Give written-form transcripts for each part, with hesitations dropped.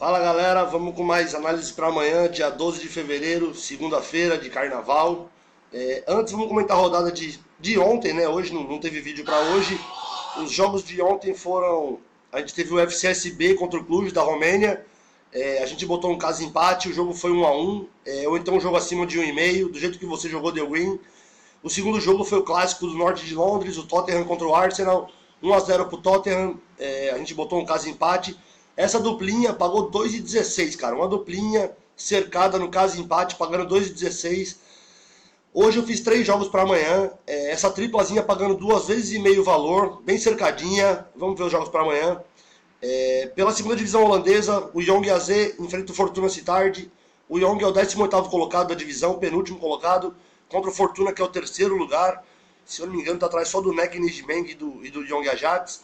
Fala galera, vamos com mais análises para amanhã, dia 12 de fevereiro, segunda-feira de carnaval. Antes vamos comentar a rodada de ontem, né? Hoje não teve vídeo para hoje. Os jogos de ontem foram. A gente teve o FCSB contra o Cluj da Romênia. A gente botou um caso empate, o jogo foi 1-1, ou então um jogo acima de 1,5, do jeito que você jogou, deu win. O segundo jogo foi o clássico do norte de Londres, o Tottenham contra o Arsenal, 1-0 pro Tottenham, a gente botou um caso empate. Essa duplinha pagou 2,16, cara, uma duplinha cercada no caso empate, pagando 2,16. Hoje eu fiz 3 jogos para amanhã, essa triplazinha pagando 2,5 vezes o valor, bem cercadinha. Vamos ver os jogos para amanhã. Pela segunda divisão holandesa, o Jong AZ enfrenta o Fortuna Sittard. O Jong é o 18º colocado da divisão, penúltimo colocado, contra o Fortuna, que é o terceiro lugar. Se eu não me engano, está atrás só do NEC Nijmegen e do Jong Ajax.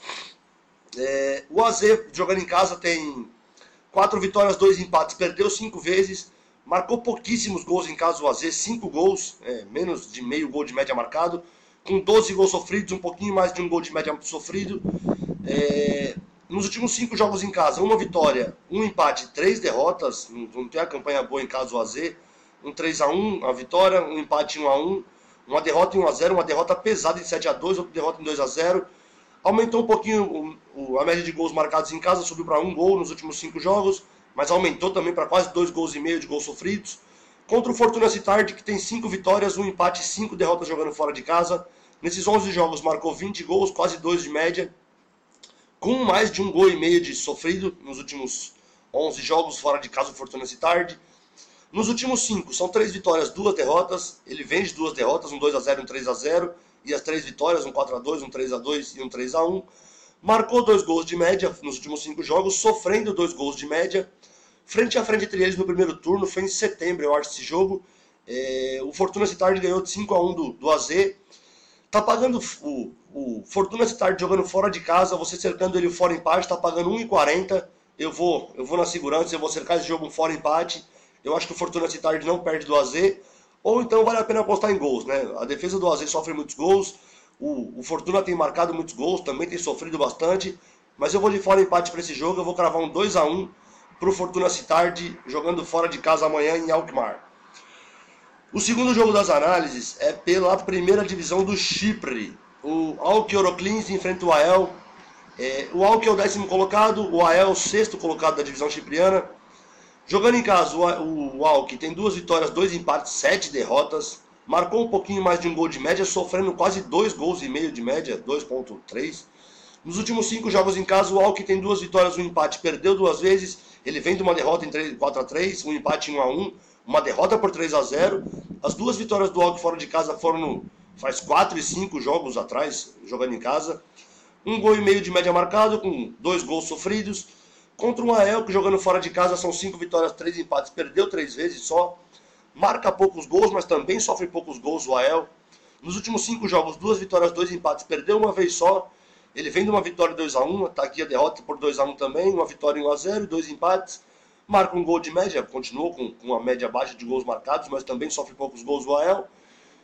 O AZ, jogando em casa, tem 4 vitórias, 2 empates, perdeu 5 vezes. Marcou pouquíssimos gols em casa o AZ, 5 gols, menos de meio gol de média marcado, com 12 gols sofridos, um pouquinho mais de um gol de média sofrido. Nos últimos 5 jogos em casa, 1 vitória, 1 empate, 3 derrotas. Não tem a campanha boa em casa o AZ. Um 3-1, a vitória, um empate 1-1, uma derrota em 1-0, uma derrota pesada em 7-2, outra derrota em 2-0. Aumentou um pouquinho a média de gols marcados em casa, subiu para 1 gol nos últimos 5 jogos, mas aumentou também para quase 2,5 gols de gols sofridos. Contra o Fortuna Sittard, que tem 5 vitórias, 1 empate e 5 derrotas jogando fora de casa. Nesses 11 jogos marcou 20 gols, quase 2 de média, com mais de 1,5 gol de sofrido nos últimos 11 jogos fora de casa o Fortuna Sittard. Nos últimos 5, são 3 vitórias, 2 derrotas. Ele vende 2 derrotas, um 2-0 e um 3-0. E as 3 vitórias, um 4-2, um 3-2 e um 3-1. Marcou 2 gols de média nos últimos 5 jogos, sofrendo 2 gols de média. Frente a frente entre eles no primeiro turno, foi em setembro, eu acho, esse jogo. O Fortuna Sittard ganhou de 5-1 do AZ. Tá pagando o Fortuna Sittard jogando fora de casa, você cercando ele fora empate, tá pagando 1,40. Eu vou na segurança, eu vou cercar esse jogo fora empate. Eu acho que o Fortuna Sittard não perde do AZ. Ou então vale a pena apostar em gols, né? A defesa do AZ sofre muitos gols. O Fortuna tem marcado muitos gols, também tem sofrido bastante. Mas eu vou de fora empate para esse jogo. Eu vou cravar um 2-1 para o Fortuna Sittard jogando fora de casa amanhã em Alkmaar. O segundo jogo das análises é pela primeira divisão do Chipre. O AEK Orokliens enfrenta o AEL. O AEK é o 10º colocado, o AEL é o 6º colocado da divisão chipriana. Jogando em casa, o AEK tem 2 vitórias, 2 empates, 7 derrotas. Marcou um pouquinho mais de 1 gol de média, sofrendo quase 2,5 gols de média, 2,3. Nos últimos 5 jogos em casa, o AEK tem 2 vitórias, 1 empate, perdeu 2 vezes. Ele vem de uma derrota em 4-3, um empate em 1-1, uma derrota por 3-0. As 2 vitórias do AEK fora de casa foram faz 4 e 5 jogos atrás, jogando em casa. 1,5 gol de média marcado, com 2 gols sofridos. Contra o AEL, que jogando fora de casa são 5 vitórias, 3 empates, perdeu 3 vezes só. Marca poucos gols, mas também sofre poucos gols o AEL. Nos últimos 5 jogos, 2 vitórias, 2 empates, perdeu uma vez só. Ele vem de uma vitória 2-1, tá aqui a derrota por 2-1 também, uma vitória 1-0 e 2 empates. Marca um gol de média, continua com uma média baixa de gols marcados, mas também sofre poucos gols o AEL.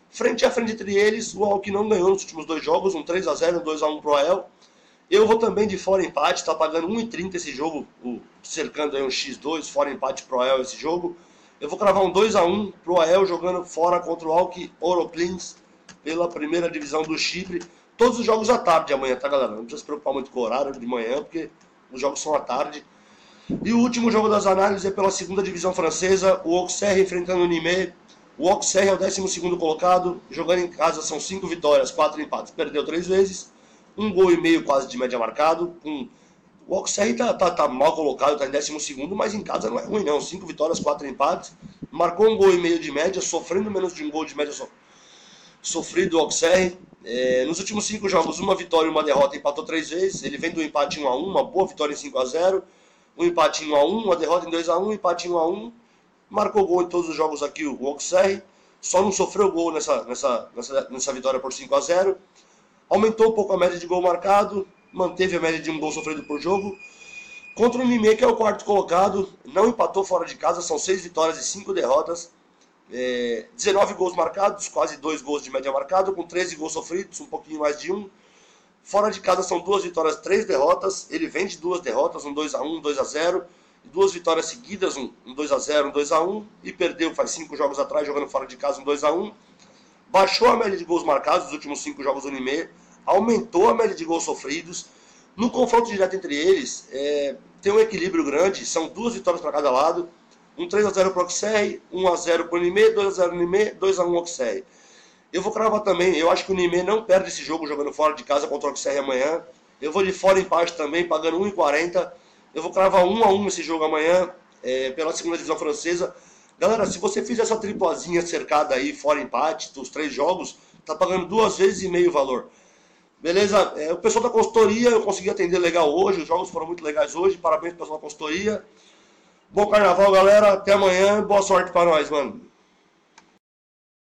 Frente a frente entre eles, o AEL que não ganhou nos últimos 2 jogos, um 3-0 e um 2-1 pro AEL. Eu vou também de fora empate, tá pagando 1,30 esse jogo, cercando aí um X2, fora empate pro AEL esse jogo. Eu vou cravar um 2-1 pro AEL jogando fora contra o AEK Orokliens pela primeira divisão do Chipre. Todos os jogos à tarde amanhã, tá galera? Não precisa se preocupar muito com o horário de manhã, porque os jogos são à tarde. E o último jogo das análises é pela segunda divisão francesa, o Auxerre enfrentando o Nîmes. O Auxerre é o 12º colocado, jogando em casa são 5 vitórias, 4 empates, perdeu 3 vezes. 1,5 gol quase de média marcado. O Auxerre tá mal colocado, tá em 12º, mas em casa não é ruim não. 5 vitórias, 4 empates. Marcou 1,5 gol de média, sofrendo menos de 1 gol de média sofrido o Auxerre. Nos últimos 5 jogos, 1 vitória e 1 derrota, empatou 3 vezes. Ele vem do empate 1-1, uma boa vitória em 5-0. Um empate em 1-1, uma derrota em 2-1, empate em 1-1. Marcou gol em todos os jogos aqui o Auxerre. Só não sofreu gol nessa vitória por 5-0. Aumentou um pouco a média de gol marcado, manteve a média de 1 gol sofrido por jogo. Contra o Nîmes, que é o 4º colocado, não empatou fora de casa, são 6 vitórias e 5 derrotas. 19 gols marcados, quase 2 gols de média marcado, com 13 gols sofridos, um pouquinho mais de 1. Fora de casa são 2 vitórias, 3 derrotas. Ele vem de 2 derrotas, um 2-1, um 2-0. 2 vitórias seguidas, um 2-0, um 2-1, e perdeu faz 5 jogos atrás, jogando fora de casa, um 2-1. Baixou a média de gols marcados nos últimos 5 jogos do Unimê, aumentou a média de gols sofridos. No confronto direto entre eles, tem um equilíbrio grande, são 2 vitórias para cada lado, um 3-0 para o Auxerre, 1-0 para o Unimê, 2-0 no Unimê, 2-1 Auxerre. Eu vou cravar também, eu acho que o Unimê não perde esse jogo jogando fora de casa contra o Auxerre amanhã. Eu vou de fora empate também, pagando 1,40. Eu vou cravar 1-1 esse jogo amanhã, pela segunda divisão francesa. Galera, se você fizer essa triplazinha cercada aí, fora empate, dos 3 jogos, tá pagando 2 vezes e meio o valor. Beleza? O pessoal da consultoria, eu consegui atender legal hoje, os jogos foram muito legais hoje, parabéns pro pessoal da consultoria. Bom carnaval, galera, até amanhã, boa sorte pra nós, mano.